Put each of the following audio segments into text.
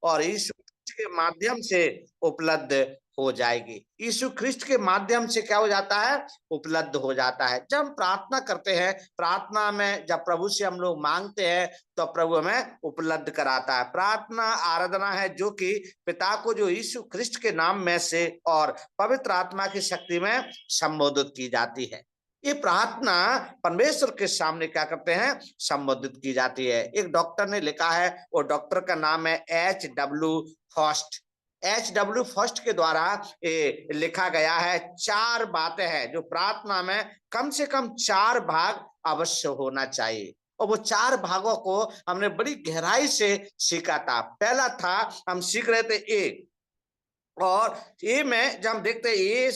और यीशु ख्रिस्ट के माध्यम से उपलब्ध हो जाएगी। यीशु ख्रिस्ट के माध्यम से क्या हो जाता है? उपलब्ध हो जाता है। जब हम प्रार्थना करते हैं, प्रार्थना में जब प्रभु से हम लोग मांगते हैं तो प्रभु हमें उपलब्ध कराता है। प्रार्थना आराधना है जो कि पिता को जो यीशु ख्रिस्ट के नाम में से और पवित्र आत्मा की शक्ति में संबोधित की जाती है। ये प्रार्थना परमेश्वर के सामने क्या करते हैं? संबोधित की जाती है। एक डॉक्टर ने लिखा है, वो डॉक्टर का नाम है H.W. फर्स्ट। H.W. फर्स्ट के द्वारा ये लिखा गया है, 4 बातें हैं जो प्रार्थना में कम से कम 4 भाग अवश्य होना चाहिए। और वो 4 भागों को हमने बड़ी गहराई से सीखा था। पहला था, हम सीख रहे थे ए, और ए में जब हम देखते हैं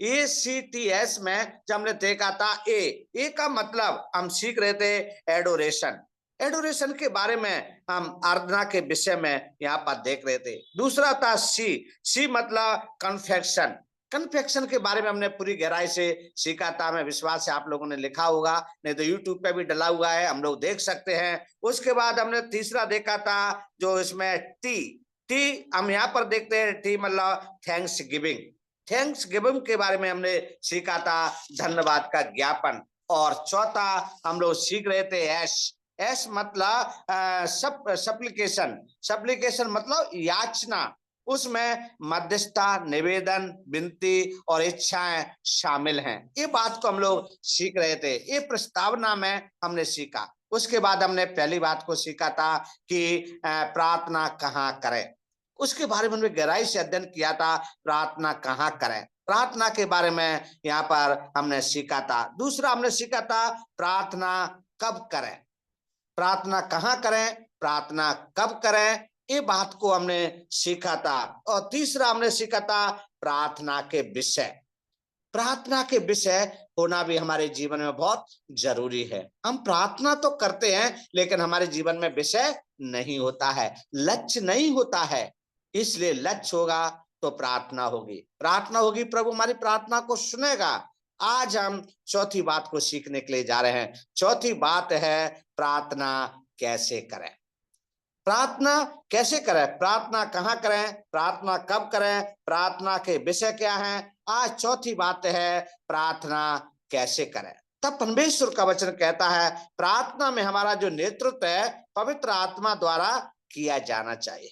ACTS में जब हमने देखा था ए का मतलब हम सीख रहे थे एडोरेशन। एडोरेशन के बारे में हम आराधना के विषय में यहाँ पर देख रहे थे। दूसरा था सी मतलब कन्फेक्शन। कन्फेक्शन के बारे में हमने पूरी गहराई से सीखा था। मैं विश्वास है आप लोगों ने लिखा होगा, नहीं तो यूट्यूब पे भी डला हुआ है, हम लोग देख सकते हैं। उसके बाद हमने तीसरा देखा था जो इसमें टी हम यहाँ पर देखते हैं, टी मतलब थैंक्स गिविंग के बारे में हमने सीखा था, धन्यवाद का ज्ञापन। और चौथा हम लोग सीख रहे थे एस मतलब सप्लिकेशन मतलब याचना। उसमें मध्यस्थता, निवेदन, विनती और इच्छाएं शामिल हैं। ये बात को हम लोग सीख रहे थे, ये प्रस्तावना में हमने सीखा। उसके बाद हमने पहली बात को सीखा था कि प्रार्थना कहाँ करें। उसके बारे में हमने गहराई से अध्ययन किया था, प्रार्थना कहाँ करें। प्रार्थना के बारे में यहाँ पर हमने सीखा था। दूसरा हमने सीखा था प्रार्थना कब करें, प्रार्थना कहाँ करें, प्रार्थना कब करें, ये बात को हमने सीखा था। और तीसरा हमने सीखा था प्रार्थना के विषय। प्रार्थना के विषय होना भी हमारे जीवन में बहुत जरूरी है। हम प्रार्थना तो करते हैं लेकिन हमारे जीवन में विषय नहीं होता है, लक्ष्य नहीं होता है। इसलिए लक्ष्य होगा तो प्रार्थना होगी, प्रार्थना होगी, प्रभु हमारी प्रार्थना को सुनेगा। आज हम चौथी बात को सीखने के लिए जा रहे हैं। चौथी बात है प्रार्थना कैसे करें। प्रार्थना कैसे करें, प्रार्थना कहाँ करें, प्रार्थना कब करें, प्रार्थना के विषय क्या हैं। आज चौथी बात है प्रार्थना कैसे करें। तब परमेश्वर का वचन कहता है प्रार्थना में हमारा जो नेतृत्व है पवित्र आत्मा द्वारा किया जाना चाहिए।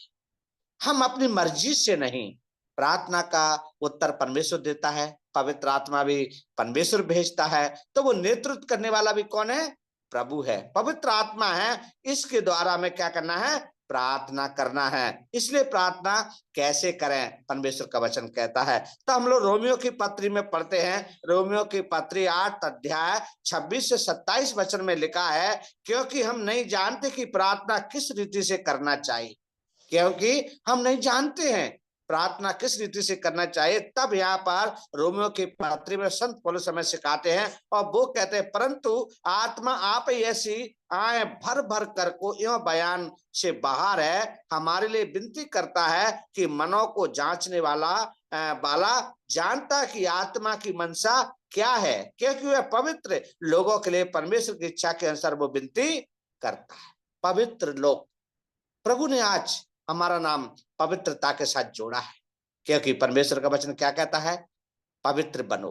हम अपनी मर्जी से नहीं, प्रार्थना का उत्तर परमेश्वर देता है, पवित्र आत्मा भी परमेश्वर भेजता है। तो वो नेतृत्व करने वाला भी कौन है? प्रभु है, पवित्र आत्मा है। इसके द्वारा हमें क्या करना है? प्रार्थना करना है। इसलिए प्रार्थना कैसे करें परमेश्वर का वचन कहता है। तो हम लोग रोमियो की पत्री में पढ़ते हैं। रोमियो की पत्री 8 अध्याय 26 से 27 वचन में लिखा है, क्योंकि हम नहीं जानते कि प्रार्थना किस रीति से करना चाहिए। क्योंकि हम नहीं जानते हैं प्रार्थना किस रीति से करना चाहिए। तब यहाँ पर रोमियो की पत्री में संत पौलुस हमें सिखाते हैं और वो कहते हैं, परंतु आत्मा आप ही ऐसी आए भर भर कर को एवं बयान से बाहर है, हमारे लिए विनती करता है कि मनों को जांचने वाला जानता कि आत्मा की मनसा क्या है, क्योंकि वह पवित्र लोगों के लिए परमेश्वर की इच्छा के अनुसार वो विनती करता है। पवित्र लोग, प्रभु ने आज हमारा नाम पवित्रता के साथ जोड़ा है, क्योंकि परमेश्वर का वचन क्या कहता है? पवित्र बनो,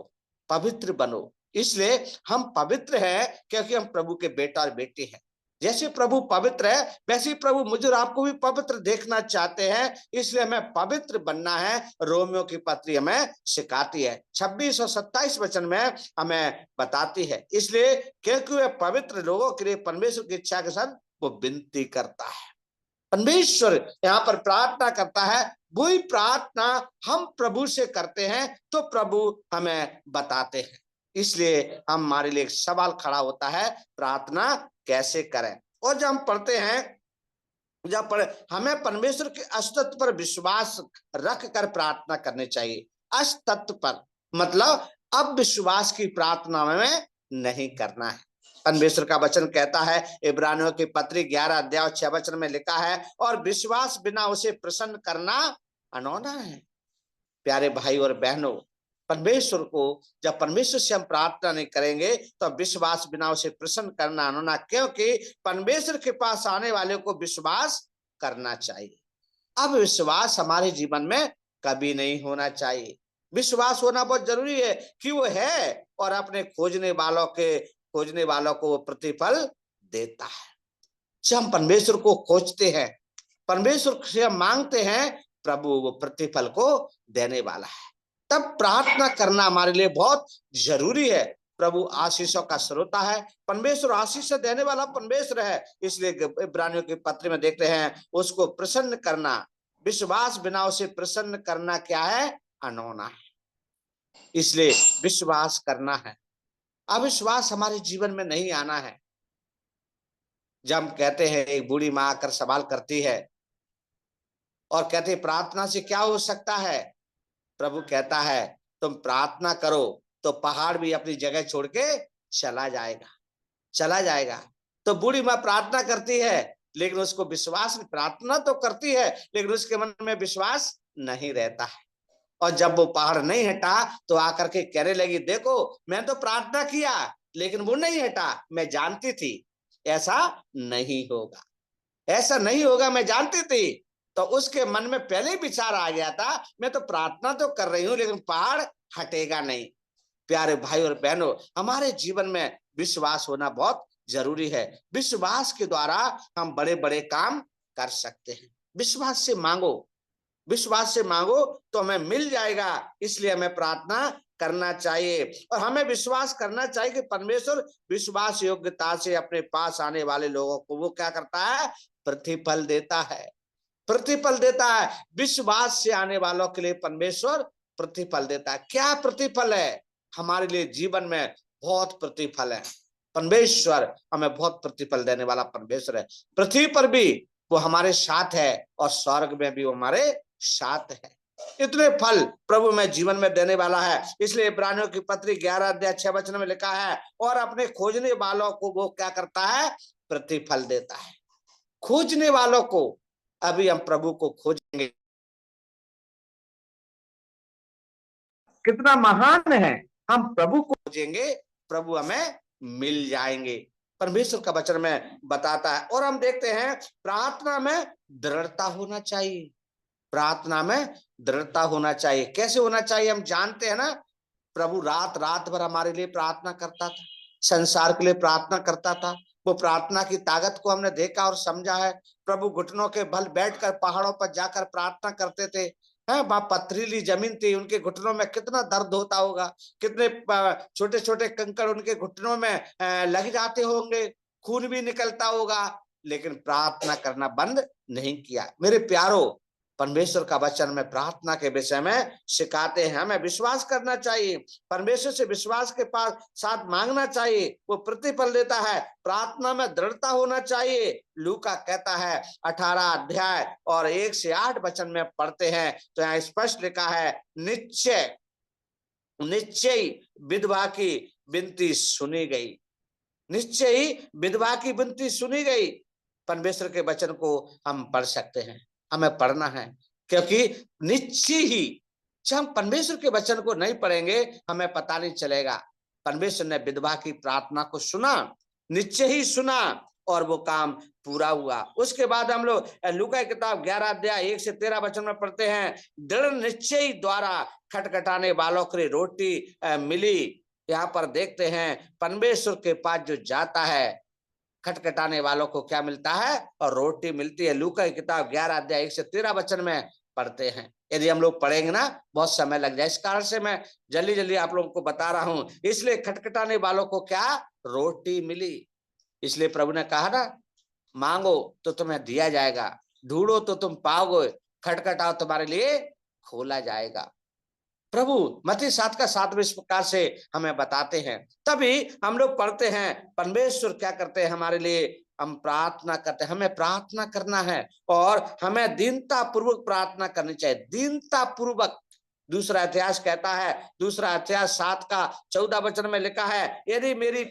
पवित्र बनो। इसलिए हम पवित्र हैं क्योंकि हम प्रभु के बेटा और बेटी हैं। जैसे प्रभु पवित्र है वैसे ही प्रभु मुझे और आपको भी पवित्र देखना चाहते हैं। इसलिए हमें पवित्र बनना है। रोमियो की पत्री हमें सिखाती है, 26 और 27 वचन में हमें बताती है। इसलिए क्योंकि वह पवित्र लोगों के लिए परमेश्वर की इच्छा के साथ वो विनती करता है। परमेश्वर यहाँ पर प्रार्थना करता है, वही प्रार्थना हम प्रभु से करते हैं तो प्रभु हमें बताते हैं। इसलिए हमारे लिए एक सवाल खड़ा होता है, प्रार्थना कैसे करें। और जब हम पढ़ते हैं, जब पढ़े, हमें परमेश्वर के अस्तित्व पर विश्वास रख कर प्रार्थना करनी चाहिए। अस्तित्व पर मतलब अब विश्वास की प्रार्थना में नहीं करना है। परमेश्वर का वचन कहता है, इब्रानियों की पत्री 11 अध्याय 6 वचन में लिखा है, और विश्वास बिना उसे प्रसन्न करना अनौना है। प्यारे भाई और बहनों, परमेश्वर को जब परमेश्वर से हम प्रार्थना नहीं करेंगे तो विश्वास बिना उसे प्रसन्न करना अनौना, क्योंकि परमेश्वर के पास आने वाले को विश्वास करना चाहिए। अब विश्वास हमारे जीवन में कभी नहीं होना चाहिए। विश्वास होना बहुत जरूरी है कि वो है और अपने खोजने वालों को वो प्रतिफल देता है। जब हम परमेश्वर को खोजते हैं, परमेश्वर से हम मांगते हैं, प्रभु वो प्रतिफल को देने वाला है। तब प्रार्थना करना हमारे लिए बहुत जरूरी है। प्रभु आशीषों का श्रोता है, परमेश्वर आशीष देने वाला परमेश्वर है। इसलिए इब्रानियों के पत्र में देखते हैं, उसको प्रसन्न करना, विश्वास बिना उसे प्रसन्न करना क्या है? अनहोना है। इसलिए विश्वास करना है। अविश्वास हमारे जीवन में नहीं आना है। जब हम कहते हैं, एक बूढ़ी माँ आकर सवाल करती है और कहते हैं प्रार्थना से क्या हो सकता है? प्रभु कहता है तुम प्रार्थना करो तो पहाड़ भी अपनी जगह छोड़ के चला जाएगा। तो बूढ़ी माँ प्रार्थना करती है, लेकिन उसको विश्वास, प्रार्थना तो करती है लेकिन उसके मन में विश्वास नहीं रहता है। और जब वो पहाड़ नहीं हटा तो आकर के कहने लगी, देखो मैं तो प्रार्थना किया लेकिन वो नहीं हटा, मैं जानती थी ऐसा नहीं होगा, ऐसा नहीं होगा, मैं जानती थी। तो उसके मन में पहले ही विचार आ गया था, मैं तो प्रार्थना तो कर रही हूं लेकिन पहाड़ हटेगा नहीं। प्यारे भाई और बहनों, हमारे जीवन में विश्वास होना बहुत जरूरी है। विश्वास के द्वारा हम बड़े बड़े काम कर सकते हैं। विश्वास से मांगो, विश्वास से मांगो तो हमें मिल जाएगा। इसलिए हमें प्रार्थना करना चाहिए और हमें विश्वास करना चाहिए कि परमेश्वर विश्वास योग्यता से अपने पास आने वाले लोगों को वो क्या करता है? प्रतिफल देता है, प्रतिफल देता है। विश्वास से आने वालों के लिए परमेश्वर प्रतिफल देता है। क्या प्रतिफल है? हमारे लिए जीवन में बहुत प्रतिफल है। परमेश्वर हमें बहुत प्रतिफल देने वाला परमेश्वर है। पृथ्वी पर भी वो हमारे साथ है और स्वर्ग में भी वो हमारे साथ है। इतने फल प्रभु में जीवन में देने वाला है। इसलिए इब्रानियों की पत्री 11 अध्याय 6 वचन में लिखा है, और अपने खोजने वालों को वो क्या करता है? प्रतिफल देता है। खोजने वालों को, अभी हम प्रभु को खोजेंगे, कितना महान है। हम प्रभु को खोजेंगे, प्रभु हमें मिल जाएंगे। परमेश्वर का वचन में बताता है। और हम देखते हैं प्रार्थना में दृढ़ता होना चाहिए। प्रार्थना में दृढ़ता होना चाहिए। कैसे होना चाहिए? हम जानते हैं ना, प्रभु रात रात भर हमारे लिए प्रार्थना करता था, संसार के लिए प्रार्थना करता था। वो प्रार्थना की ताकत को हमने देखा और समझा है। प्रभु घुटनों के बल बैठकर पहाड़ों पर जाकर प्रार्थना करते थे। है, वहां पथरीली जमीन थी, उनके घुटनों में कितना दर्द होता होगा, कितने छोटे छोटे कंकड़ उनके घुटनों में लग जाते होंगे, खून भी निकलता होगा, लेकिन प्रार्थना करना बंद नहीं किया। मेरे प्यारो, परमेश्वर का वचन में प्रार्थना के विषय में सिखाते हैं। हमें विश्वास करना चाहिए, परमेश्वर से विश्वास के पास साथ मांगना चाहिए, वो प्रतिफल देता है। प्रार्थना में दृढ़ता होना चाहिए। लूका कहता है 18 अध्याय और 1 से 8 वचन में पढ़ते हैं तो यहाँ स्पष्ट लिखा है, निश्चय निश्चय विधवा की विनती सुनी गई, निश्चय ही विधवा की विनती सुनी गई। परमेश्वर के वचन को हम पढ़ सकते हैं, हमें पढ़ना है, क्योंकि निश्चय ही, जब हम परमेश्वर के वचन को नहीं पढ़ेंगे हमें पता नहीं चलेगा। परमेश्वर ने विधवा की प्रार्थना को सुना, निश्चय ही सुना और वो काम पूरा हुआ। उसके बाद हम लोग लूका की किताब 11 अध्याय 1 से 13 वचन में पढ़ते हैं, दृढ़ निश्चय द्वारा खटखटाने वालों के लिए रोटी मिली। यहाँ पर देखते हैं परमेश्वर के पास जो जाता है, खटखटाने वालों को क्या मिलता है? और रोटी मिलती है। लूका की किताब 11 अध्याय 1 से 13 वचन में पढ़ते हैं। यदि हम लोग पढ़ेंगे ना बहुत समय लग जाए, इस कारण से मैं जल्दी जल्दी आप लोगों को बता रहा हूं। इसलिए खटखटाने वालों को क्या? रोटी मिली। इसलिए प्रभु ने कहा ना, मांगो तो तुम्हें दिया जाएगा, ढूंढो तो तुम पाओगे, खटखटाओ तुम्हारे लिए खोला जाएगा। प्रभु मत्ती 7 का 7 इस प्रकार से हमें बताते हैं। तभी हम लोग पढ़ते हैं परमेश्वर क्या करते हैं हमारे लिए, हम प्रार्थना करते हैं। हमें प्रार्थना करना है और हमें दीनता पूर्वक प्रार्थना करनी चाहिए, दीनता पूर्वक। दूसरा इतिहास कहता है, दूसरा इतिहास 7 का 14 वचन में लिखा है, यदि मेरी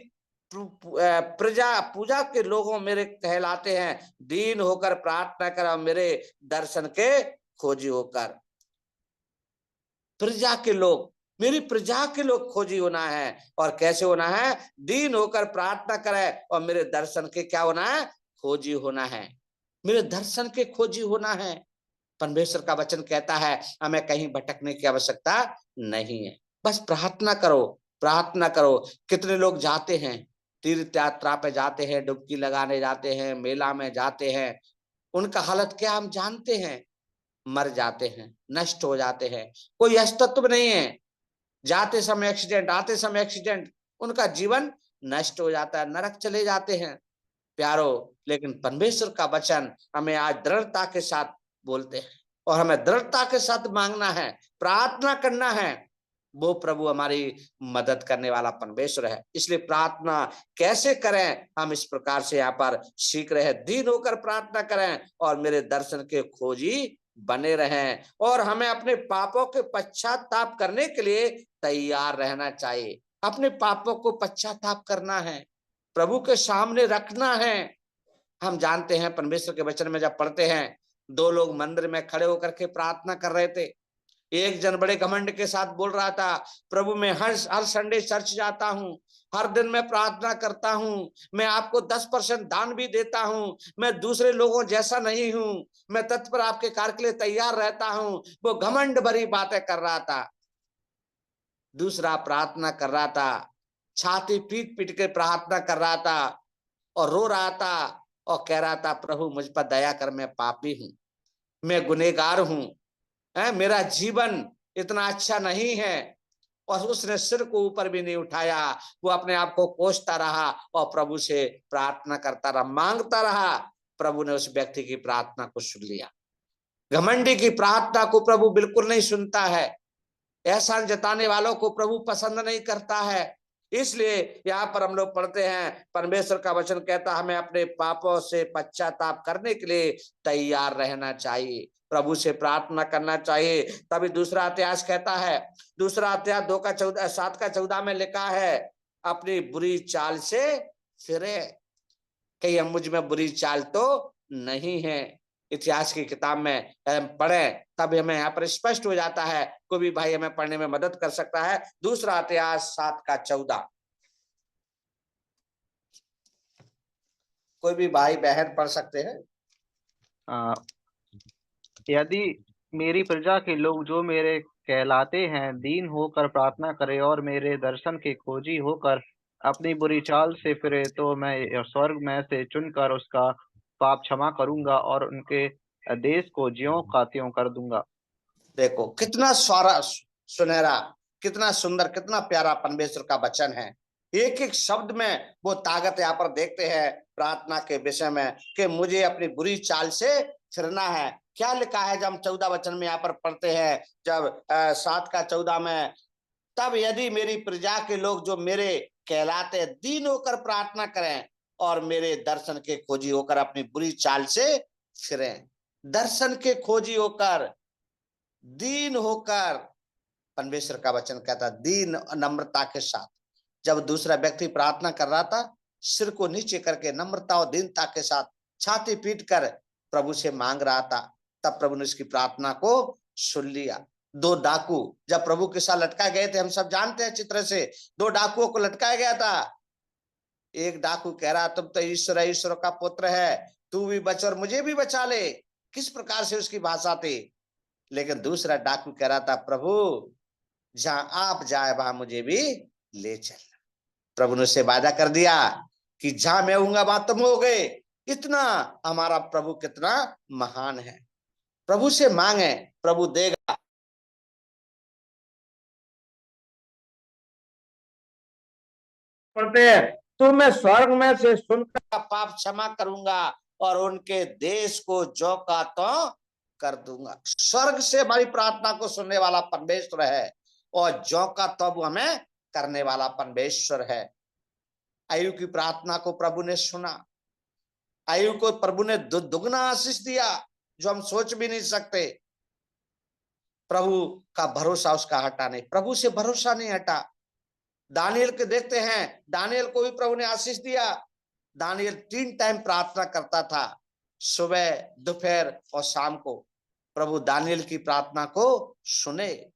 प्रजा पूजा के लोगों मेरे कहलाते हैं, दीन होकर प्रार्थना कर, मेरे दर्शन के खोजी होकर। प्रजा के लोग, मेरी प्रजा के लोग खोजी होना है। और कैसे होना है? दीन होकर प्रार्थना करे और मेरे दर्शन के क्या होना है? खोजी होना है। मेरे दर्शन के खोजी होना है। परमेश्वर का वचन कहता है हमें कहीं भटकने की आवश्यकता नहीं है, बस प्रार्थना करो, प्रार्थना करो। कितने लोग जाते हैं, तीर्थ यात्रा पे जाते हैं, डुबकी लगाने जाते हैं, मेला में जाते हैं, उनका हालत क्या हम जानते हैं, मर जाते हैं, नष्ट हो जाते हैं, कोई अस्तित्व नहीं है। जाते समय एक्सीडेंट, आते समय एक्सीडेंट, उनका जीवन नष्ट हो जाता है, नरक चले जाते हैं प्यारो। लेकिन परमेश्वर का वचन हमें आज दृढ़ता के साथ बोलते हैं और हमें दृढ़ता के साथ मांगना है, प्रार्थना करना है। वो प्रभु हमारी मदद करने वाला परमेश्वर है। इसलिए प्रार्थना कैसे करें, हम इस प्रकार से यहाँ पर सीख रहे हैं। दीन होकर प्रार्थना करें और मेरे दर्शन के खोजी बने रहें, और हमें अपने पापों के पश्चाताप करने के लिए तैयार रहना चाहिए। अपने पापों को पश्चाताप करना है, प्रभु के सामने रखना है। हम जानते हैं परमेश्वर के वचन में जब पढ़ते हैं, दो लोग मंदिर में खड़े होकर के प्रार्थना कर रहे थे। एक जन बड़े घमंड के साथ बोल रहा था, प्रभु मैं हर संडे चर्च जाता हूँ, हर दिन मैं प्रार्थना करता हूँ, मैं आपको 10% दान भी देता हूँ, मैं दूसरे लोगों जैसा नहीं हूँ, मैं तत्पर आपके कार्य के लिए तैयार रहता हूँ। वो घमंड भरी बातें कर रहा था। दूसरा प्रार्थना कर रहा था, छाती पीट पीट के प्रार्थना कर रहा था और रो रहा था और कह रहा था, प्रभु मुझ पर दया कर, मैं पापी हूं, मैं गुनहगार हूं, मेरा जीवन इतना अच्छा नहीं है। और उसने सिर को ऊपर भी नहीं उठाया, वो अपने आप को कोसता रहा और प्रभु से प्रार्थना करता रहा, मांगता रहा। प्रभु ने उस व्यक्ति की प्रार्थना को सुन लिया। घमंडी की प्रार्थना को प्रभु बिल्कुल नहीं सुनता है, एहसान जताने वालों को प्रभु पसंद नहीं करता है। इसलिए यहाँ पर हम लोग पढ़ते हैं, परमेश्वर का वचन कहता है हमें अपने पापों से पश्चाताप करने के लिए तैयार रहना चाहिए, प्रभु से प्रार्थना करना चाहिए। तभी दूसरा इतिहास कहता है, दूसरा इतिहास 2:7 में लिखा है, अपनी बुरी चाल से फिरे। कहीं हम मुझ में बुरी चाल तो नहीं है। इतिहास की किताब में पढ़ें तब हमें यहाँ पर स्पष्ट हो जाता है। कोई भी भाई हमें पढ़ने में मदद कर सकता है। दूसरा इतिहास 7:14, कोई भी भाई बहन पढ़ सकते हैं। आ, यदि मेरी प्रजा के लोग जो मेरे कहलाते हैं दीन होकर प्रार्थना करे और मेरे दर्शन के खोजी होकर अपनी बुरी चाल से फिरे, तो मैं स्वर्ग में से चुनकर उसका पाप क्षमा करूंगा और उनके देश को ज्यों का त्यों कर दूंगा। देखो कितना सारा सुनहरा, कितना सुंदर, कितना प्यारा परमेश्वर का वचन है। एक एक शब्द में वो ताकत यहाँ पर देखते हैं प्रार्थना के विषय में कि मुझे अपनी बुरी चाल से फिरना है। क्या लिखा है जब हम 14 वचन में यहाँ पर पढ़ते हैं, जब 7:14 में, तब यदि मेरी प्रजा के लोग जो मेरे कहलाते हैं दीन होकर प्रार्थना करें और मेरे दर्शन के खोजी होकर अपनी बुरी चाल से फिरें। दर्शन के खोजी होकर, दीन होकर, परमेश्वर का वचन कहता दीन नम्रता के साथ। जब दूसरा व्यक्ति प्रार्थना कर रहा था, सिर को नीचे करके नम्रता और दीनता के साथ छाती पीट कर प्रभु से मांग रहा था, तब प्रभु ने उसकी प्रार्थना को सुन लिया। दो डाकू जब प्रभु के साथ लटकाए गए थे, हम सब जानते हैं चित्र से, दो डाकुओं को लटकाया गया था। एक डाकू कह रहा तुम तो ईश्वर का पुत्र है, तू भी बच और मुझे भी बचा ले, किस प्रकार से उसकी भाषा थी। लेकिन दूसरा डाकू कह रहा था, प्रभु जहां आप जाए वहां मुझे भी ले चल। प्रभु ने उसे वादा कर दिया कि जहां मैं हूंगा वहां तुम हो गए। इतना हमारा प्रभु कितना महान है। प्रभु से मांगे, प्रभु देगा। पढ़ते हैं, तो मैं स्वर्ग में से सुनकर पाप क्षमा करूंगा और उनके देश को जो का तो कर दूंगा। स्वर्ग से हमारी प्रार्थना को सुनने वाला परमेश्वर है और जो का तो हमें करने वाला परमेश्वर है। आयु की प्रार्थना को प्रभु ने सुना, आयु को प्रभु ने दुगना आशीष दिया जो हम सोच भी नहीं सकते। प्रभु का भरोसा उसका हटा नहीं, प्रभु से भरोसा नहीं हटा। दानियल के देखते हैं, दानियल को भी प्रभु ने आशीष दिया। दानियल 3 टाइम प्रार्थना करता था, सुबह, दोपहर और शाम को। प्रभु दानियल की प्रार्थना को सुने,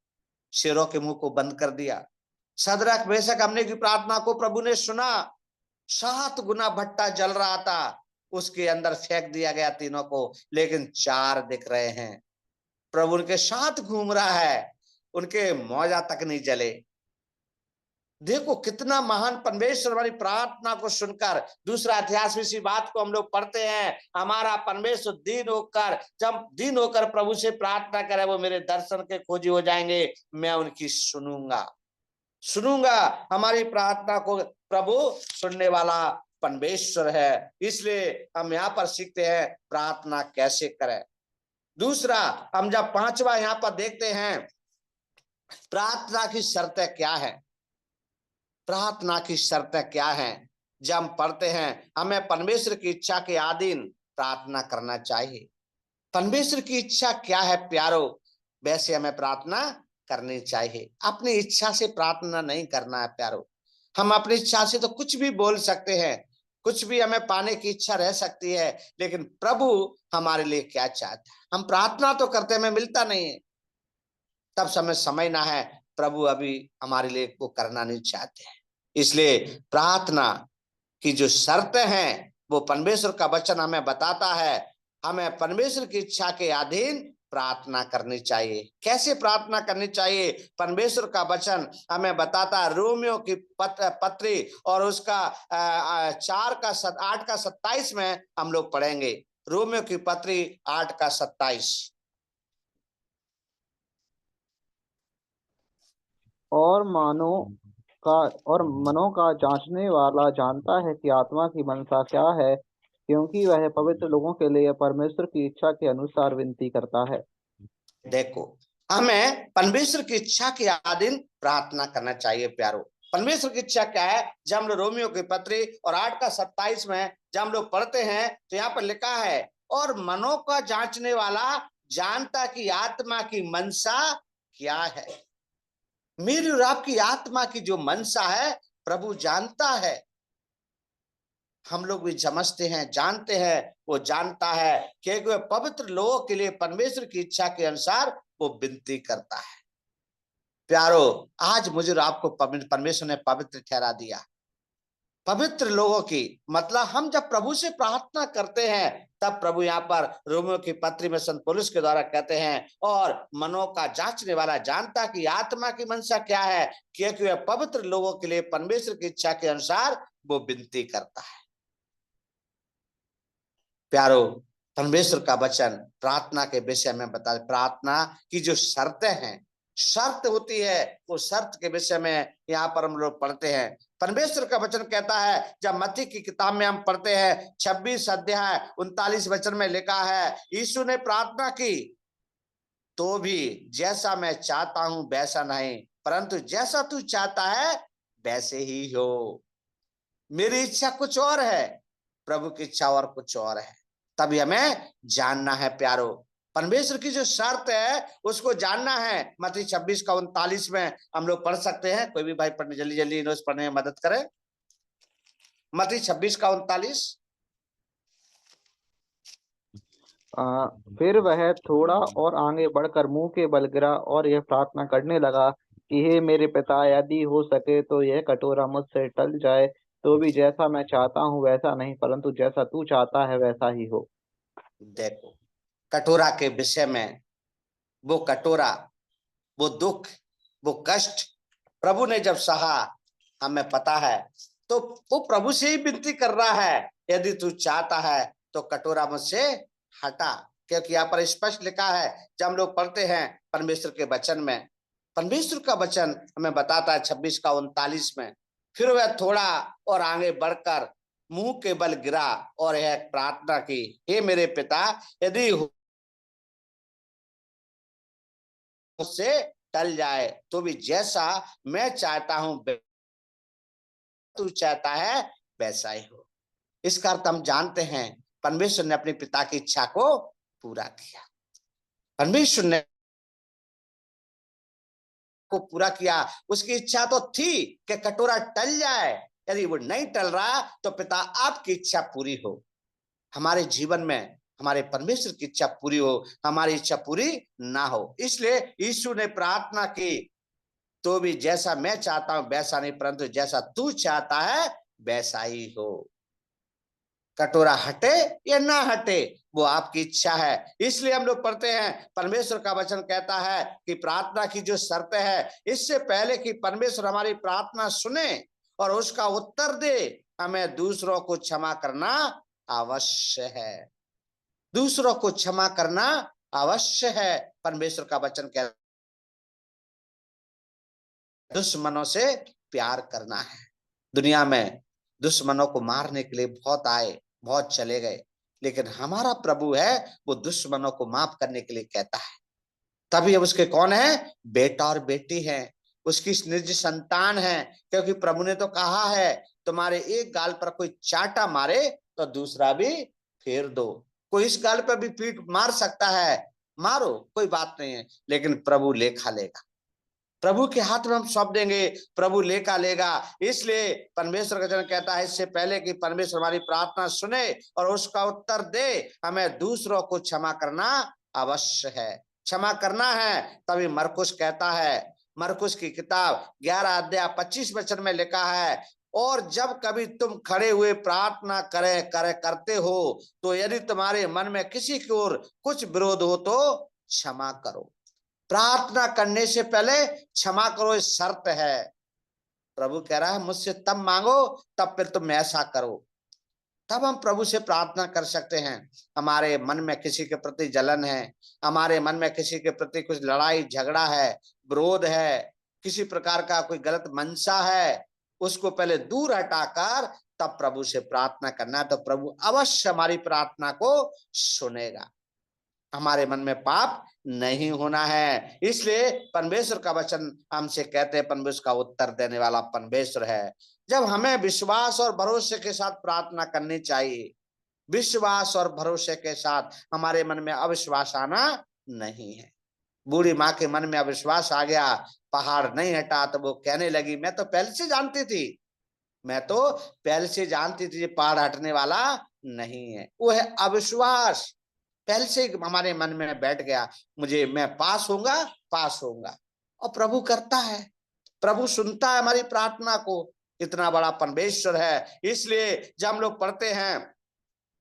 शेरों के मुंह को बंद कर दिया। शद्रक मेशक अबेदनगो की प्रार्थना को प्रभु ने सुना। 7 गुना भट्टा जल रहा था, उसके अंदर फेंक दिया गया तीनों को, लेकिन 4 दिख रहे हैं। प्रभु उनके साथ घूम रहा है, उनके मौजा तक नहीं जले। देखो कितना महान परमेश्वर हमारी प्रार्थना को सुनकर। दूसरा इतिहास में इसी बात को हम लोग पढ़ते हैं, हमारा परमेश्वर दीन होकर, जब दीन होकर प्रभु से प्रार्थना करे, वो मेरे दर्शन के खोजी हो जाएंगे, मैं उनकी सुनूंगा। हमारी प्रार्थना को प्रभु सुनने वाला परमेश्वर है। इसलिए हम यहाँ पर सीखते हैं प्रार्थना कैसे करें। दूसरा, हम जब 5वां यहाँ पर देखते हैं, प्रार्थना की शर्तें क्या है। प्रार्थना की शर्तें क्या है? जब हम पढ़ते हैं, हमें परमेश्वर की इच्छा के अधीन प्रार्थना करना चाहिए। परमेश्वर की इच्छा क्या है प्यारो, वैसे हमें प्रार्थना करनी चाहिए। अपनी इच्छा से प्रार्थना नहीं करना है प्यारो। हम अपनी इच्छा से तो कुछ भी बोल सकते हैं, कुछ भी हमें पाने की इच्छा रह सकती है, लेकिन प्रभु हमारे लिए क्या चाहता है? हम प्रार्थना तो करते हैं, हमें मिलता नहीं है, तब समय ना है, प्रभु अभी हमारे लिए वो करना नहीं चाहते हैं। इसलिए प्रार्थना की जो शर्तें हैं, वो परमेश्वर का वचन हमें बताता है। हमें परमेश्वर की इच्छा के अधीन प्रार्थना करनी चाहिए। कैसे प्रार्थना करनी चाहिए? परमेश्वर का वचन हमें बताता है। रोमियो की पत्री और उसका 8 का 27 में हम लोग पढ़ेंगे। रोमियो की पत्री 8 का 27। और मनों का जांचने वाला जानता है कि आत्मा की मनसा क्या है, क्योंकि वह पवित्र लोगों के लिए परमेश्वर की इच्छा के अनुसार विनती करता है। देखो, हमें परमेश्वर की इच्छा के अधीन प्रार्थना करना चाहिए प्यारो। परमेश्वर की इच्छा क्या है? जब हम लोग रोमियो की पत्री और 8 का 27 में जब हम लोग पढ़ते हैं, तो यहाँ पर लिखा है, और मनों का जांचने वाला जानता कि आत्मा की मनसा क्या है। मेरी और आपकी आत्मा की जो मनसा है, प्रभु जानता है। हम लोग भी समझते हैं, जानते हैं, वो जानता है, क्योंकि वह पवित्र लोगों के लिए परमेश्वर की इच्छा के अनुसार वो विनती करता है। प्यारो, आज मुझे और आपको परमेश्वर ने पवित्र ठहरा दिया। पवित्र लोगों की मतलब, हम जब प्रभु से प्रार्थना करते हैं, तब प्रभु यहाँ पर रोमियो की पत्री में संत पौलुस के द्वारा कहते हैं, और मनों का जांचने वाला जानता कि आत्मा की मनसा क्या है, क्योंकि वह पवित्र लोगों के लिए परमेश्वर की इच्छा के अनुसार वो विनती करता है। प्यारो, परमेश्वर का वचन प्रार्थना के विषय में बता, प्रार्थना की जो शर्तें हैं, शर्त होती है, वो शर्त के विषय में यहाँ पर हम लोग पढ़ते हैं। परमेश्वर का वचन कहता है, जब मत्ती की किताब में हम पढ़ते हैं 26 अध्याय 39 वचन में लिखा है, यीशु ने प्रार्थना की, तो भी जैसा मैं चाहता हूं वैसा नहीं, परंतु जैसा तू चाहता है वैसे ही हो। मेरी इच्छा कुछ और है, प्रभु की इच्छा और कुछ और है। तभी हमें जानना है प्यारो, परमेश्वर की जो शर्त है उसको जानना है। मत्ती 26 का 39 में हम लोग पढ़ सकते हैं। कोई भी भाई पढ़ने जल्दी जल्दी नोट्स पढ़ने में मदद करे। मत्ती 26 का 39। फिर वह थोड़ा और आगे बढ़कर मुंह के बल गिरा और यह प्रार्थना करने लगा कि हे मेरे पिता, यदि हो सके तो यह कटोरा मुझसे टल जाए, तो भी जैसा मैं चाहता हूँ वैसा नहीं, परंतु जैसा तू चाहता है वैसा ही हो। देखो, कटोरा के विषय में, वो कटोरा, वो दुख, वो कष्ट प्रभु ने जब सहा, हमें पता है, तो वो प्रभु से ही विनती कर रहा है, यदि तू चाहता है तो कटोरा मुझसे हटा। क्योंकि यहाँ पर स्पष्ट लिखा है, जब हम लोग पढ़ते हैं परमेश्वर के वचन में, परमेश्वर का वचन हमें बताता है 26 का 39 में, फिर वह थोड़ा और आगे बढ़कर मुंह के बल गिरा और यह प्रार्थना की, हे मेरे पिता, यदि मुझसे टल जाए, तो भी जैसा मैं चाहता हूं तू चाहता है वैसा ही हो। इसका अर्थ हम जानते हैं, परमेश्वर ने अपने पिता की इच्छा को पूरा किया। परमेश्वर ने को पूरा किया। उसकी इच्छा तो थी कि कटोरा टल जाए, यदि वो नहीं टल रहा तो पिता आपकी इच्छा पूरी हो, हमारे जीवन में हमारे परमेश्वर की इच्छा पूरी हो, हमारी इच्छा पूरी ना हो। इसलिए यीशु ने प्रार्थना की, तो भी जैसा मैं चाहता हूं वैसा नहीं, परंतु जैसा तू चाहता है वैसा ही हो। कटोरा हटे या ना हटे वो आपकी इच्छा है। इसलिए हम लोग पढ़ते हैं, परमेश्वर का वचन कहता है कि प्रार्थना की जो शर्त है, इससे पहले कि परमेश्वर हमारी प्रार्थना सुने और उसका उत्तर दे, हमें दूसरों को क्षमा करना अवश्य है। दूसरों को क्षमा करना अवश्य है। परमेश्वर का वचन कहता है दुश्मनों से प्यार करना है। दुनिया में दुश्मनों को मारने के लिए बहुत आए, बहुत चले गए, लेकिन हमारा प्रभु है वो दुश्मनों को माफ करने के लिए कहता है। तभी अब उसके कौन है? बेटा और बेटी है, उसकी निज संतान है। क्योंकि प्रभु ने तो कहा है तुम्हारे एक गाल पर कोई चाटा मारे तो दूसरा भी फेर दो। कोई इस गाल पर भी पीठ मार सकता है, मारो, कोई बात नहीं है, लेकिन प्रभु लेखा लेगा। प्रभु के हाथ में हम सौंप देंगे, प्रभु लेखा लेगा। इसलिए परमेश्वर का वचन कहता है, इससे पहले कि परमेश्वर हमारी प्रार्थना सुने और उसका उत्तर दे, हमें दूसरों को क्षमा करना अवश्य है। क्षमा करना है। तभी मरकुस कहता है, मरकुस की किताब 11 अध्याय 25 वचन में लिखा है, और जब कभी तुम खड़े हुए प्रार्थना करते हो तो यदि तुम्हारे मन में किसी की ओर कुछ विरोध हो तो क्षमा करो। प्रार्थना करने से पहले क्षमा करो, इस शर्त है। प्रभु कह रहा है मुझसे तब मांगो तब फिर तुम ऐसा करो, तब हम प्रभु से प्रार्थना कर सकते हैं। हमारे मन में किसी के प्रति जलन है, हमारे मन में किसी के प्रति कुछ लड़ाई झगड़ा है, विरोध है, किसी प्रकार का कोई गलत मंशा है, उसको पहले दूर हटाकर तब प्रभु से प्रार्थना करना, तो प्रभु अवश्य हमारी प्रार्थना को सुनेगा। हमारे मन में पाप नहीं होना है। इसलिए परमेश्वर का वचन हमसे कहते हैं, परमेश्वर का उत्तर देने वाला परमेश्वर है। जब हमें विश्वास और भरोसे के साथ प्रार्थना करनी चाहिए, विश्वास और भरोसे के साथ, हमारे मन में अविश्वास आना नहीं है। बूढ़ी माँ के मन में अविश्वास आ गया, पहाड़ नहीं हटा, तो वो कहने लगी मैं तो पहले से जानती थी, मैं तो पहले से जानती थी ये पहाड़ हटने वाला नहीं है। वो है अविश्वास, पहले से हमारे मन में बैठ गया, मैं पास होऊंगा, पास होऊंगा। और प्रभु करता है, प्रभु सुनता है हमारी प्रार्थना को। इतना बड़ा परमेश्वर है। इसलिए जब हम लोग पढ़ते हैं,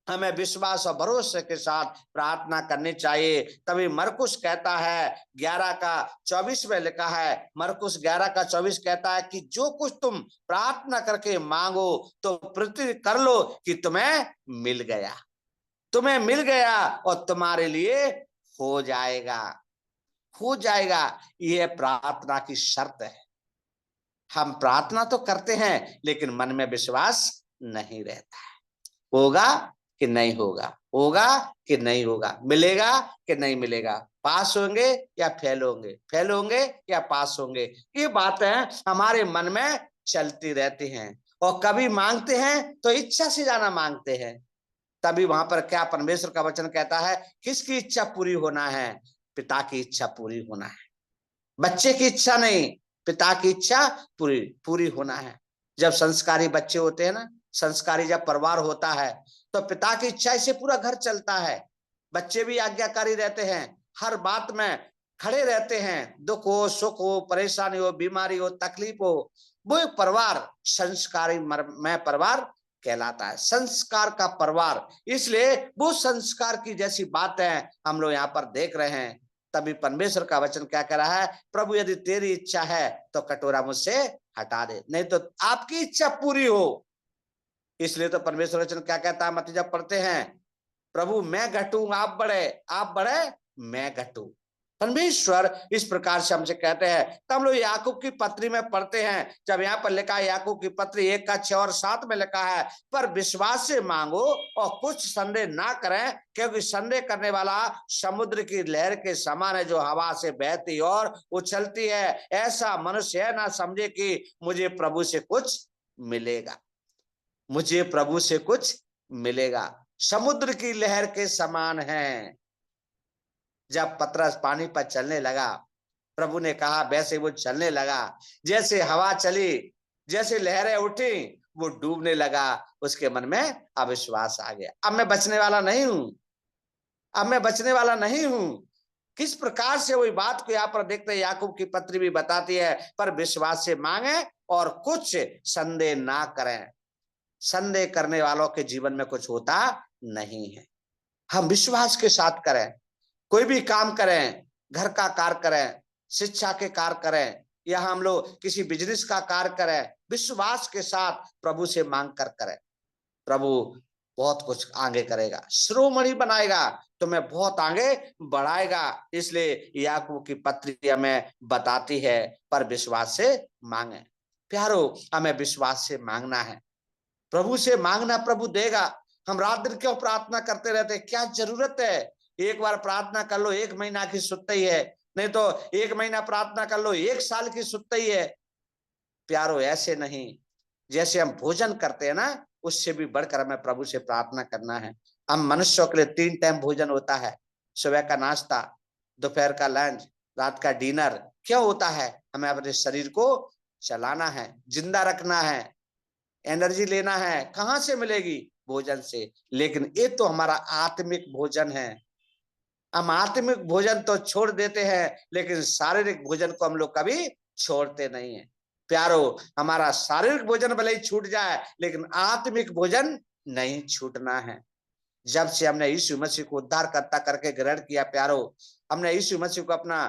हमें विश्वास और भरोसे के साथ प्रार्थना करनी चाहिए। तभी मरकुस कहता है 11 का 24 में लिखा है, मरकुस 11 का 24 कहता है कि जो कुछ तुम प्रार्थना करके मांगो तो प्रति कर लो कि तुम्हें मिल गया, तुम्हें मिल गया और तुम्हारे लिए हो जाएगा, हो जाएगा। यह प्रार्थना की शर्त है। हम प्रार्थना तो करते हैं लेकिन मन में विश्वास नहीं रहता है, होगा कि नहीं होगा, होगा कि नहीं होगा, मिलेगा कि नहीं मिलेगा, पास होंगे या फेल होंगे, फेल होंगे या पास होंगे। ये बातें हमारे मन में चलती रहती हैं। और कभी मांगते हैं तो इच्छा से जाना मांगते हैं। तभी वहां पर क्या परमेश्वर का वचन कहता है, किसकी इच्छा पूरी होना है? पिता की इच्छा पूरी होना है, बच्चे की इच्छा नहीं, पिता की इच्छा पूरी पूरी होना है। जब संस्कारी बच्चे होते हैं ना, संस्कारी जब परिवार होता है तो पिता की इच्छा से पूरा घर चलता है। बच्चे भी आज्ञाकारी रहते हैं, हर बात में खड़े रहते हैं, दुख हो, सुख हो, परेशानी हो, बीमारी हो, तकलीफ हो, वो एक परिवार संस्कारी में परिवार कहलाता है, संस्कार का परिवार। इसलिए वो संस्कार की जैसी बातें हम लोग यहाँ पर देख रहे हैं। तभी परमेश्वर का वचन क्या कह रहा है, प्रभु यदि तेरी इच्छा है तो कटोरा मुझसे हटा दे, नहीं तो आपकी इच्छा पूरी हो। इसलिए तो परमेश्वर वचन क्या कहता है, मत्ती जब पढ़ते हैं, प्रभु मैं घटूं आप बढ़े, आप बढ़े मैं घटूं। परमेश्वर इस प्रकार से हमसे कहते हैं। तब हम लोग याकूब की पत्री में पढ़ते हैं, जब यहाँ पर लिखा है याकूब की पत्री 1 का 6 और 7 में लिखा है, पर विश्वास से मांगो और कुछ संदेह ना करें, क्योंकि संदेह करने वाला समुद्र की लहर के समान है, जो हवा से बहती और उछलती है। ऐसा मनुष्य है ना समझे कि मुझे प्रभु से कुछ मिलेगा, मुझे प्रभु से कुछ मिलेगा। समुद्र की लहर के समान है। जब पतरस पानी पर चलने लगा, प्रभु ने कहा वैसे वो चलने लगा, जैसे हवा चली, जैसे लहरें उठी, वो डूबने लगा। उसके मन में अविश्वास आ गया, अब मैं बचने वाला नहीं हूं, अब मैं बचने वाला नहीं हूं। किस प्रकार से वही बात को यहाँ पर देखते हैं, याकूब की पत्री भी बताती है, पर विश्वास से मांगे और कुछ संदेह ना करें। संदेह करने वालों के जीवन में कुछ होता नहीं है। हम विश्वास के साथ करें, कोई भी काम करें, घर का कार्य करें, शिक्षा के कार्य करें, या हम लोग किसी बिजनेस का कार्य करें, विश्वास के साथ प्रभु से मांग कर करें। प्रभु बहुत कुछ आगे करेगा, शिरोमणि बनाएगा, तुम्हें बहुत आगे बढ़ाएगा। इसलिए याकूब की पत्री हमें बताती है, पर विश्वास से मांगे। प्यारो, हमें विश्वास से मांगना है, प्रभु से मांगना, प्रभु देगा। हम रात दिन क्यों प्रार्थना करते रहते, क्या जरूरत है? एक बार प्रार्थना कर लो, 1 महीना की सुत्ती है, नहीं तो 1 महीना प्रार्थना कर लो, 1 साल की सुत्ती है। प्यारो, ऐसे नहीं। जैसे हम भोजन करते हैं ना, उससे भी बढ़कर हमें प्रभु से प्रार्थना करना है। हम मनुष्यों के लिए 3 टाइम भोजन होता है, सुबह का नाश्ता, दोपहर का लंच, रात का डिनर। क्यों होता है? हमें अपने शरीर को चलाना है, जिंदा रखना है, एनर्जी लेना है। कहां से मिलेगी? भोजन से। लेकिन ये तो हमारा आत्मिक भोजन है। हम आत्मिक भोजन तो छोड़ देते हैं, लेकिन शारीरिक भोजन को हम लोग कभी छोड़ते नहीं है। प्यारो, हमारा शारीरिक भोजन भले ही छूट जाए, लेकिन आत्मिक भोजन नहीं छूटना है। जब से हमने यीशु मसीह को उद्धारकर्ता करके ग्रहण किया प्यारो, हमने यीशु मसीह को अपना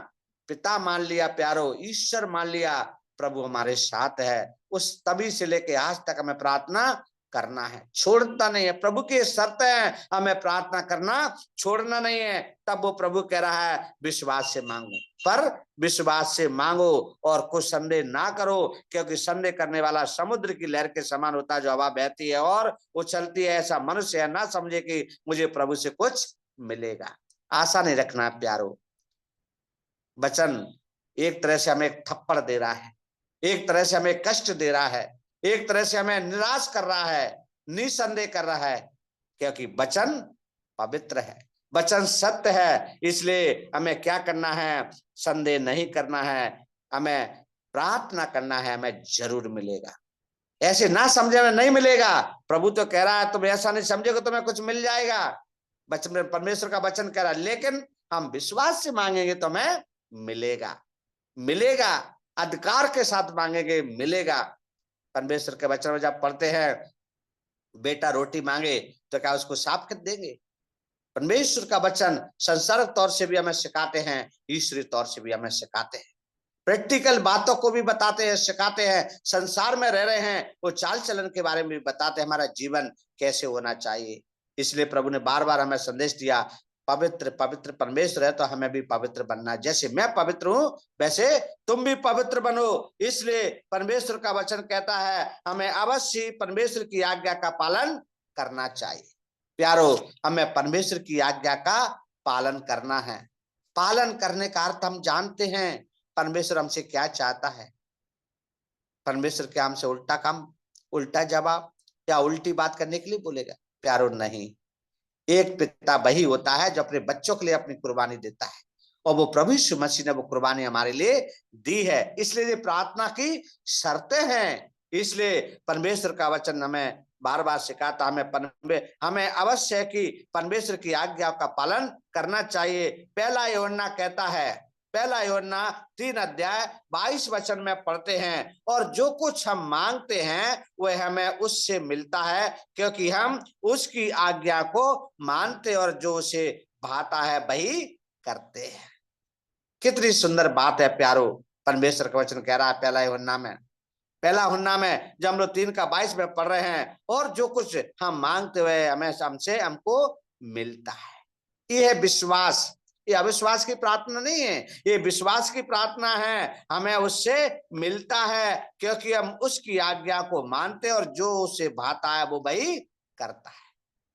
पिता मान लिया प्यारो, ईश्वर मान लिया, प्रभु हमारे साथ है। उस तभी से लेके आज तक हमें प्रार्थना करना है, छोड़ता नहीं है। प्रभु की शर्त है, हमें प्रार्थना करना छोड़ना नहीं है। तब वो प्रभु कह रहा है, विश्वास से मांगो, पर विश्वास से मांगो और कुछ संदेह ना करो, क्योंकि संदेह करने वाला समुद्र की लहर के समान होता है, जो हवा बहती है और उछलती है। ऐसा मनुष्य है, ना समझे कि मुझे प्रभु से कुछ मिलेगा। आशा नहीं रखना प्यारो। वचन एक तरह से हमें एक थप्पड़ दे रहा है, एक तरह से हमें कष्ट दे रहा है, एक तरह से हमें निराश कर रहा है, निसंदेह कर रहा है, क्योंकि वचन पवित्र है, वचन सत्य है। इसलिए हमें क्या करना है? संदेह नहीं करना है, हमें प्रार्थना करना है, हमें जरूर मिलेगा। ऐसे ना समझे में नहीं मिलेगा। प्रभु तो कह रहा है, तुम ऐसा नहीं समझोगे तुम्हें कुछ मिल जाएगा। बचन में परमेश्वर का वचन कह रहा है, लेकिन हम विश्वास से मांगेंगे तो हमें मिलेगा, मिलेगा। अधिकार के साथ मांगेंगे, मिलेगा। परमेश्वर के वचन में जब पढ़ते हैं, बेटा रोटी मांगे तो क्या उसको साफ कर देंगे? परमेश्वर का वचन संसारिक तौर से भी हमें सिखाते हैं, ईश्वरीय तौर से भी हमें सिखाते हैं, प्रैक्टिकल बातों को भी बताते हैं, सिखाते हैं। संसार में रह रहे हैं, वो चाल चलन के बारे में भी बताते हैं, हमारा जीवन कैसे होना चाहिए। इसलिए प्रभु ने बार बार हमें संदेश दिया, पवित्र पवित्र परमेश्वर है, तो हमें भी पवित्र बनना है। जैसे मैं पवित्र हूं, वैसे तुम भी पवित्र बनो। इसलिए परमेश्वर का वचन कहता है, हमें अवश्य परमेश्वर की आज्ञा का पालन करना चाहिए। प्यारो, हमें परमेश्वर की आज्ञा का पालन करना है। पालन करने का अर्थ हम जानते हैं, परमेश्वर हमसे क्या चाहता है। परमेश्वर क्या हमसे उल्टा काम, उल्टा जवाब या उल्टी बात करने के लिए बोलेगा? प्यारो, नहीं। एक पिता वही होता है जो अपने बच्चों के लिए अपनी कुर्बानी देता है, और वो प्रभु यीशु मसीह ने वो कुर्बानी हमारे लिए दी है। इसलिए प्रार्थना की शर्तें हैं। इसलिए परमेश्वर का वचन हमें बार बार सिखाता, हमें अवश्य है कि परमेश्वर की आज्ञा का पालन करना चाहिए। पहला यूहन्ना कहता है, पहला यूहन्ना 3 अध्याय 22 वचन में पढ़ते हैं, और जो कुछ हम मांगते हैं वह हमें उससे मिलता है, क्योंकि हम उसकी आज्ञा को मानते और जो उसे भाता है वही करते हैं। कितनी सुंदर बात है प्यारो। परमेश्वर का वचन कह रहा है पहला यूहन्ना में जब हम लोग 3 का 22 में पढ़ रहे हैं, और जो कुछ हम मांगते हुए हमें हमसे हमको मिलता है। ये है विश्वास। ये अविश्वास की प्रार्थना नहीं है, ये विश्वास की प्रार्थना है। हमें उससे मिलता है, क्योंकि हम उसकी आज्ञा को मानते और जो उसे भाता है वो वही करता है।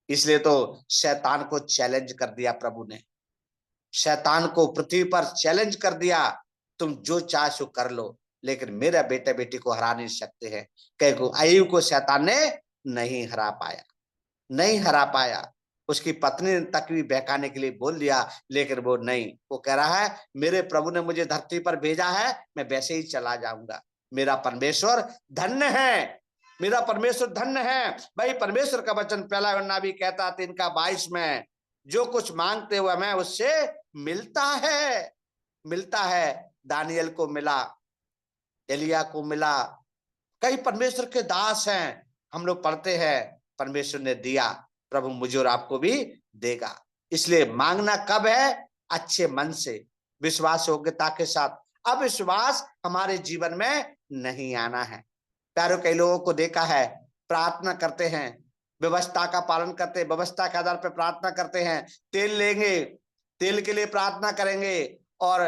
इसलिए तो शैतान को चैलेंज कर दिया प्रभु ने, शैतान को पृथ्वी पर चैलेंज कर दिया, तुम जो चाहे सो कर लो, लेकिन मेरा बेटे बेटी को हरा नहीं सकते हैं। क्योंकि अय्यूब को शैतान ने नहीं हरा पाया, नहीं हरा पाया। उसकी पत्नी तक भी बहकाने के लिए बोल दिया, लेकिन वो नहीं। वो कह रहा है, मेरे प्रभु ने मुझे धरती पर भेजा है, मैं वैसे ही चला जाऊंगा। मेरा परमेश्वर धन्य है, मेरा परमेश्वर धन्य है। भाई, परमेश्वर का वचन पहला यूहन्ना भी कहता 3 का 22 में, जो कुछ मांगते हुए हमें उससे मिलता है, मिलता है। दानियल को मिला, एलिया को मिला, कई परमेश्वर के दास हैं, हम लोग पढ़ते हैं परमेश्वर ने दिया, प्रभु मुझे और आपको भी देगा। इसलिए मांगना कब है? अच्छे मन से, विश्वास योग्यता के साथ। अविश्वास हमारे जीवन में नहीं आना है। प्यारो, कई लोगों को देखा है प्रार्थना करते हैं, व्यवस्था का पालन करते हैं, व्यवस्था के आधार पर प्रार्थना करते हैं। तेल लेंगे, तेल के लिए प्रार्थना करेंगे और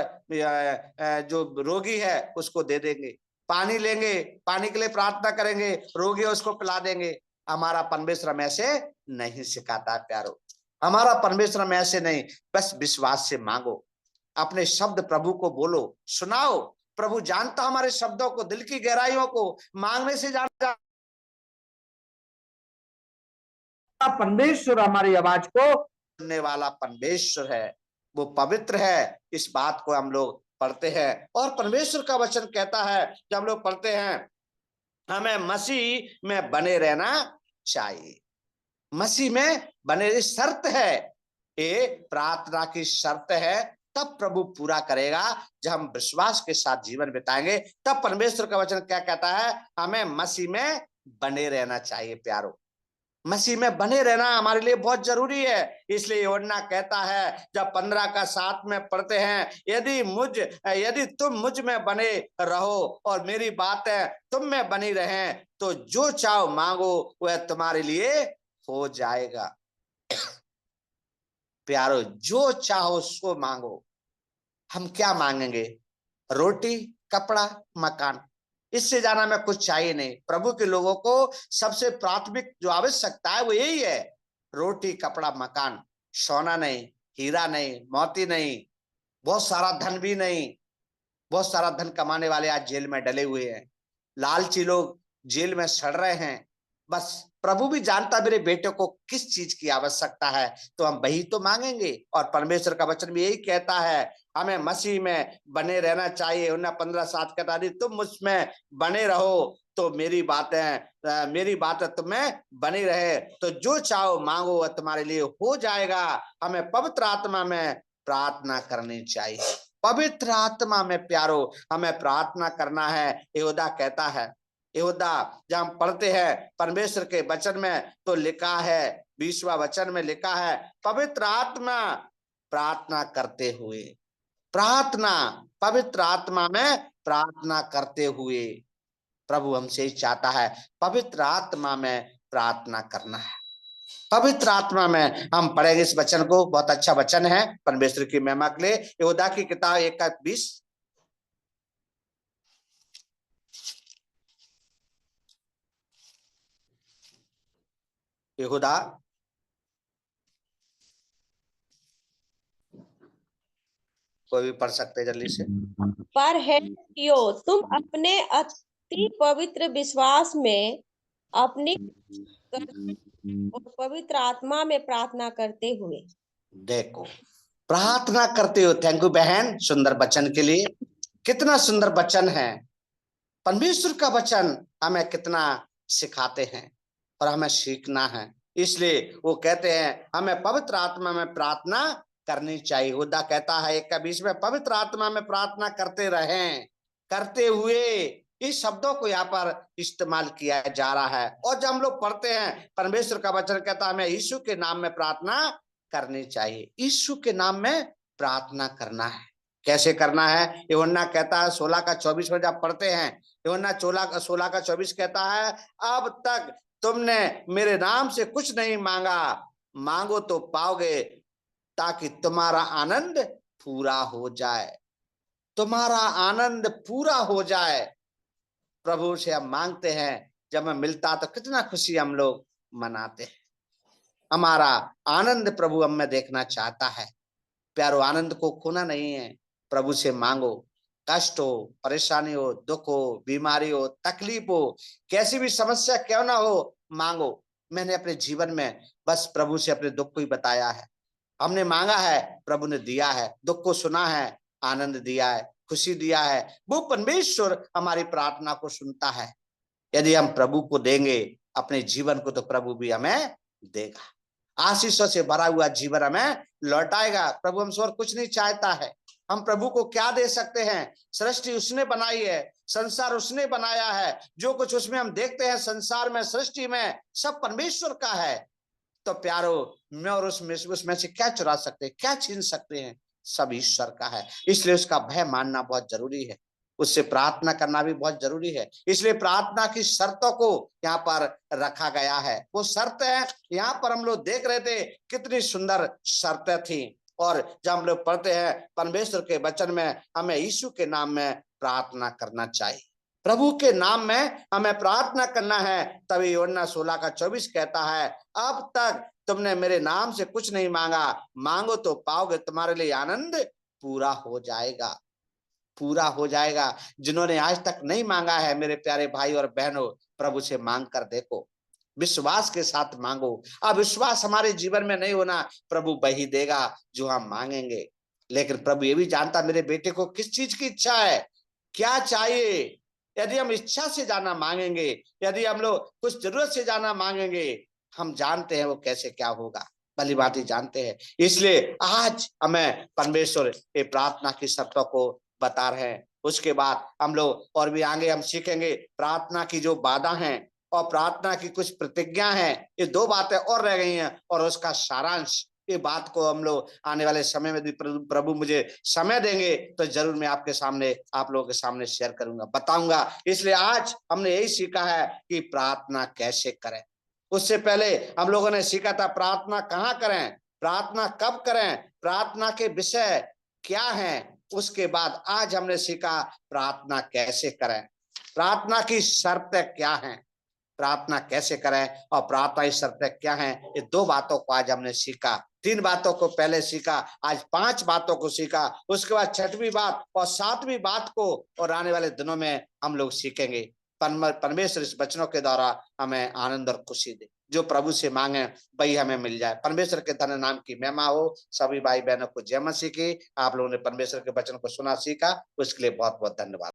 जो रोगी है उसको दे देंगे। पानी लेंगे, पानी के लिए प्रार्थना करेंगे, रोगी है उसको पिला देंगे। हमारा परमेश्वर हमें ऐसे नहीं सिखाता प्यारो, हमारा परमेश्वर हमें ऐसे नहीं। बस विश्वास से मांगो, अपने शब्द प्रभु को बोलो, सुनाओ। प्रभु जानता हमारे शब्दों को, दिल की गहराइयों को। मांगने से जानता परमेश्वर हमारी आवाज को सुनने वाला परमेश्वर है, वो पवित्र है। इस बात को हम लोग पढ़ते हैं और परमेश्वर का वचन कहता है, जब हम लोग पढ़ते हैं हमें मसीह में बने रहना चाहिए। मसीह में बने, शर्त है, ये प्रार्थना की शर्त है। तब प्रभु पूरा करेगा। जब हम विश्वास के साथ जीवन बिताएंगे तब परमेश्वर का वचन क्या कहता है? हमें मसीह में बने रहना चाहिए प्यारो। मसीह में बने रहना हमारे लिए बहुत जरूरी है। इसलिए यूहन्ना कहता है, जब 15:7 में पढ़ते हैं, यदि तुम मुझ में बने रहो और मेरी बातें तुम में बनी रहें तो जो चाहो मांगो वह तुम्हारे लिए हो जाएगा। प्यारो, जो चाहो सो मांगो। हम क्या मांगेंगे? रोटी, कपड़ा, मकान, इससे ज्यादा में कुछ चाहिए नहीं। प्रभु के लोगों को सबसे प्राथमिक जो आवश्यकता है वो यही है, रोटी, कपड़ा, मकान। सोना नहीं, हीरा नहीं, मोती नहीं, बहुत सारा धन भी नहीं। बहुत सारा धन कमाने वाले आज जेल में डले हुए हैं, लालची लोग जेल में सड़ रहे हैं। बस प्रभु भी जानता मेरे बेटे को किस चीज की आवश्यकता है, तो हम वही तो मांगेंगे। और परमेश्वर का वचन भी यही कहता है, हमें मसीह में बने रहना चाहिए। 15:7 कहता है, तुम मुझ में बने रहो तो मेरी बातें तुम्हें बनी रहे तो जो चाहो मांगो वह तुम्हारे लिए हो जाएगा। हमें पवित्र आत्मा में प्रार्थना करनी चाहिए। पवित्र आत्मा में प्यारो हमें प्रार्थना करना है। यहूदा कहता है, यहूदा जब हम पढ़ते हैं परमेश्वर के वचन में तो लिखा है, 20वां वचन में लिखा है, पवित्र आत्मा प्रार्थना करते हुए, प्रार्थना पवित्र आत्मा में प्रार्थना करते हुए। प्रभु हमसे ही चाहता है पवित्र आत्मा में प्रार्थना करना है। पवित्र आत्मा में हम पढ़ेंगे इस वचन को, बहुत अच्छा वचन है परमेश्वर की महिमा के लिए। यहूदा की किताब 1:20, यहूदा कोई भी पढ़ सकते हैं जल्दी से। पर है यो तुम अपने अति पवित्र विश्वास में अपनी और पवित्र आत्मा में प्रार्थना करते हुए। देखो, प्रार्थना करते हो। थैंक यू बहन, सुंदर वचन के लिए। कितना सुंदर वचन है। परमेश्वर का वचन हमें कितना सिखाते हैं और हमें सीखना है। इसलिए वो कहते हैं हमें पवित्र आत्मा में प्रार्थना करनी चाहिए। यहूदा कहता है 1:20 में, पवित्र आत्मा में प्रार्थना करते रहें, करते हुए। इस शब्दों को यहाँ पर इस्तेमाल किया जा रहा है। और जब हम लोग पढ़ते हैं परमेश्वर का वचन कहता है हमें यीशु के नाम में प्रार्थना करनी चाहिए। यीशु के नाम में प्रार्थना करना है। कैसे करना है? यूहन्ना कहता है 16:24 में जब पढ़ते हैं, यूहन्ना 16:24 कहता है, अब तक तुमने मेरे नाम से कुछ नहीं मांगा, मांगो तो पाओगे ताकि तुम्हारा आनंद पूरा हो जाए। तुम्हारा आनंद पूरा हो जाए। प्रभु से हम मांगते हैं, जब हमें मिलता तो कितना खुशी हम लोग मनाते हैं। हमारा आनंद प्रभु हम में देखना चाहता है। प्यारो, आनंद को खोना नहीं है। प्रभु से मांगो। कष्ट हो, परेशानी हो, दुख हो, बीमारी हो, तकलीफ हो, कैसी भी समस्या क्यों ना हो, मांगो। मैंने अपने जीवन में बस प्रभु से अपने दुख को ही बताया है। हमने मांगा है, प्रभु ने दिया है, दुख को सुना है, आनंद दिया है, खुशी दिया है। वो परमेश्वर हमारी प्रार्थना को सुनता है। यदि हम प्रभु को देंगे अपने जीवन को तो प्रभु भी हमें देगा। आशीषों से भरा हुआ जीवन हमें लौटाएगा। प्रभु हमसे और कुछ नहीं चाहता है। हम प्रभु को क्या दे सकते हैं? सृष्टि उसने बनाई है, संसार उसने बनाया है, जो कुछ उसमें हम देखते हैं संसार में, सृष्टि में, सब परमेश्वर का है। तो प्यारो, मैं और उसमें से क्या चुरा सकते हैं, क्या छीन सकते हैं? सब ईश्वर का है। इसलिए उसका भय मानना बहुत जरूरी है, उससे प्रार्थना करना भी बहुत जरूरी है। इसलिए प्रार्थना की शर्तों को यहाँ पर रखा गया है। वो शर्त है, यहाँ पर हम लोग देख रहे थे कितनी सुंदर शर्तें थी। और जब हम लोग पढ़ते हैं परमेश्वर के वचन में, हमें यीशु के नाम में प्रार्थना करना चाहिए, प्रभु के नाम में हमें प्रार्थना करना है। तभी यूहन्ना 16:24 कहता है, अब तक तुमने मेरे नाम से कुछ नहीं मांगा, मांगो तो पाओगे, तुम्हारे लिए आनंद पूरा हो जाएगा, पूरा हो जाएगा। जिन्होंने आज तक नहीं मांगा है, मेरे प्यारे भाई और बहनों, प्रभु से मांग कर देखो, विश्वास के साथ मांगो। अब विश्वास हमारे जीवन में नहीं होना, प्रभु वही देगा जो हम मांगेंगे। लेकिन प्रभु ये भी जानता मेरे बेटे को किस चीज की इच्छा है, क्या चाहिए। यदि हम इच्छा से जाना मांगेंगे, यदि हम लोग कुछ जरूरत से जाना मांगेंगे, हम जानते हैं वो कैसे क्या होगा, भली बात ही जानते हैं। इसलिए आज हमें परमेश्वर ये प्रार्थना की शर्तों को बता रहे हैं। उसके बाद हम लोग और भी आगे हम सीखेंगे प्रार्थना की जो बाधा है और प्रार्थना की कुछ प्रतिज्ञा है। ये दो बातें और रह गई हैं और उसका सारांश, ये बात को हम लोग आने वाले समय में भी प्रभु मुझे समय देंगे तो जरूर मैं आपके सामने, आप लोगों के सामने शेयर करूंगा, बताऊंगा। इसलिए आज हमने यही सीखा है कि प्रार्थना कैसे करें। उससे पहले हम लोगों ने सीखा था प्रार्थना कहाँ करें, प्रार्थना कब करें, प्रार्थना के विषय क्या हैं। उसके बाद आज हमने सीखा प्रार्थना कैसे करें, प्रार्थना की शर्तें क्या हैं, प्रार्थना कैसे करें और प्रार्थना की शर्तें क्या हैं। ये दो बातों को आज हमने सीखा, तीन बातों को पहले सीखा, आज पांच बातों को सीखा। उसके बाद छठवीं बात और सातवीं बात को और आने वाले दिनों में हम लोग सीखेंगे। परमेश्वर इस वचनों के द्वारा हमें आनंद और खुशी दे, जो प्रभु से मांगे वही हमें मिल जाए। परमेश्वर के धन्य नाम की महिमा हो। सभी भाई बहनों को जय मसीह की। आप लोगों ने परमेश्वर के वचन को सुना, सीखा, उसके लिए बहुत बहुत धन्यवाद।